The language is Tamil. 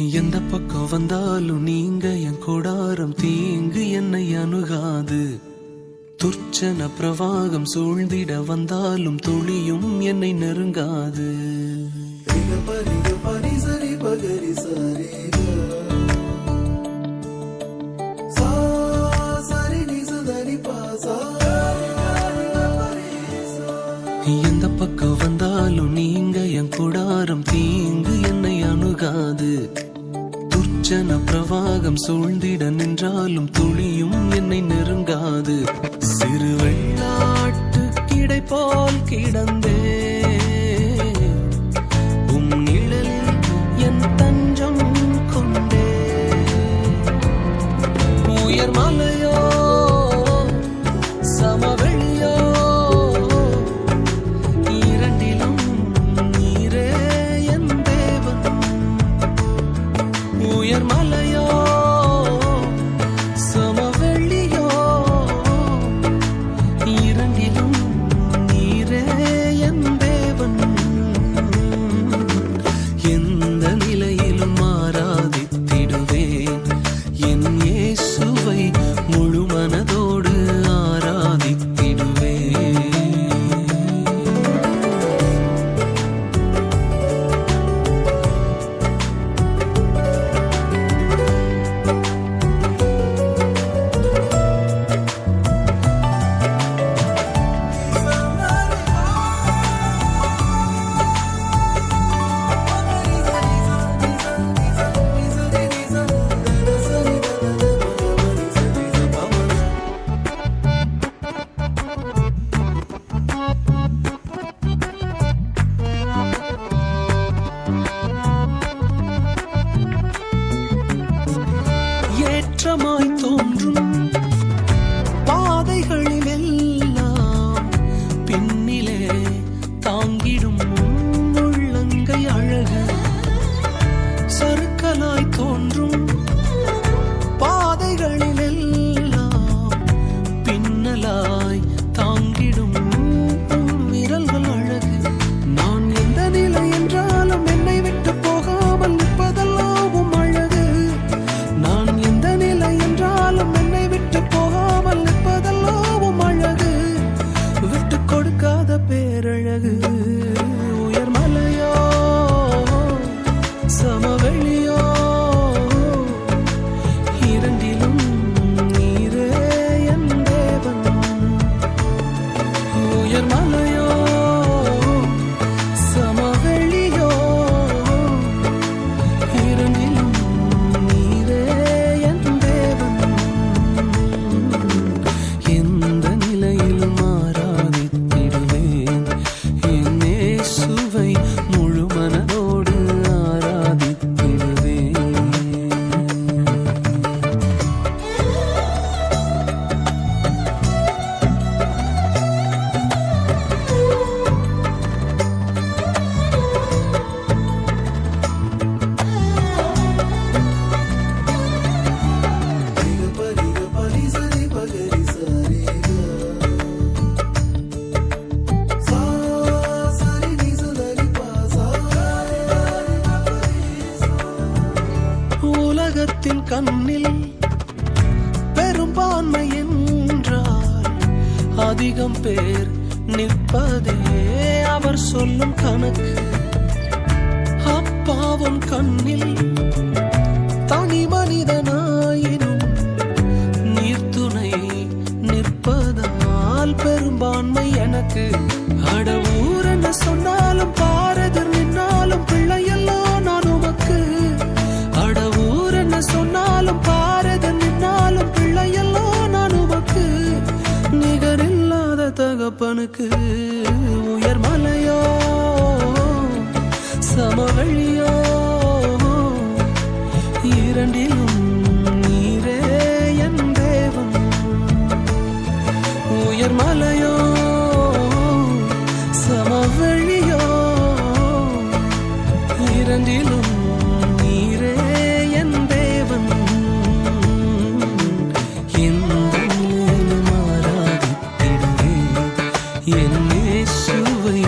எந்த பக்கம் வந்தாலும் நீங்க என் கொடாரம் தீங்கு என்னை அணுகாது. துர்ச்சன பிரவாகம் சூழ்ந்திட வந்தாலும் துளியும் என்னை நெருங்காது. எந்த பக்கம் வந்தாலும் நீங்க என் கொடாரம் தீங்கு என்னை அணுகாது. துர்ச்சன பிரவாகம் சூழ்ந்திட நின்றாலும் துளியும் என்னை நெருங்காது. சிறு வெள்ளாட்டு கிடை போல் கிடந்தே உம் நிழலில் என் தஞ்சம் கொண்டே. உயர் மலையோ சமவெளியோ இரண்டிலும் நீரே என் தேவன். உயர் மலையோ சமவெளியோ இரண்டிலும் நீரே என் தேவன். எந்த நிலையிலும் ஆராதித்திடுவேன் என் இயேசுவை முழு மனதோடு ஆராதித்திடுவேன். ஏற்றமாய் தோன்றும் பாதைகளில் எல்லாம் பின்னிலே தாங்கிடும் உள்ளங்கை அழகு. சறுக்கலாய் தோன்றும் பாதைகளில் எல்லாம் பின்னலாய் தாங்கிடும் விரல்கள் அழகு. நான் எந்த நிலை என்றாலும் என்னை விட்டு போகாமல் நிற்பதெல்லாம் அழகு. நான் எந்த நிலை என்றாலும் என்னை விட்டு போகாமல் நிற்பதெல்லாம் அழகு. விட்டு கொடுக்காத பேரழகு. உயர் மலையோ சமவெளியோ இரண்டிலும் நீரே என் தேவன். உயர் மலையோ சமவெளியோ இரண்டிலும் நீரே என் தேவன். எந்த நிலையிலும் ஆராதித்திடுவேன் என் இயேசுவை முழு மனதோடு ஆராதித்திடுவேன். உலகத்தின் கண்ணில் பெரும்பான்மை என்றால் அதிகம் பேர் நிற்பதே அவர் சொல்லும் கணக்கு. அப்பாவும் கண்ணில் தனி மனிதனாயினும் நீர்த்துணை நிற்பதால் பெரும்பான்மை எனக்கு. அடவூர் என்ன சொன்னாலும் பாரதர் நின்னாலும் பிள்ளையெல்லாம் நான் உமக்கு. அடவூர் என்ன சொன்னாலும் பாரதர் நின்னாலும் பிள்ளையெல்லாம் நான் உமக்கு. நிகரில்லாத தகப்பனுக்கு. உயர் மலையோ சமவெளியோ இரண்டிலும் நீரே என் தேவன். உயர் மலையோ சமவெளியோ இரண்டிலும் நீரே என் தேவன். எந்த நிலையிலும் ஆராதித்திடுவேன் என் இயேசுவை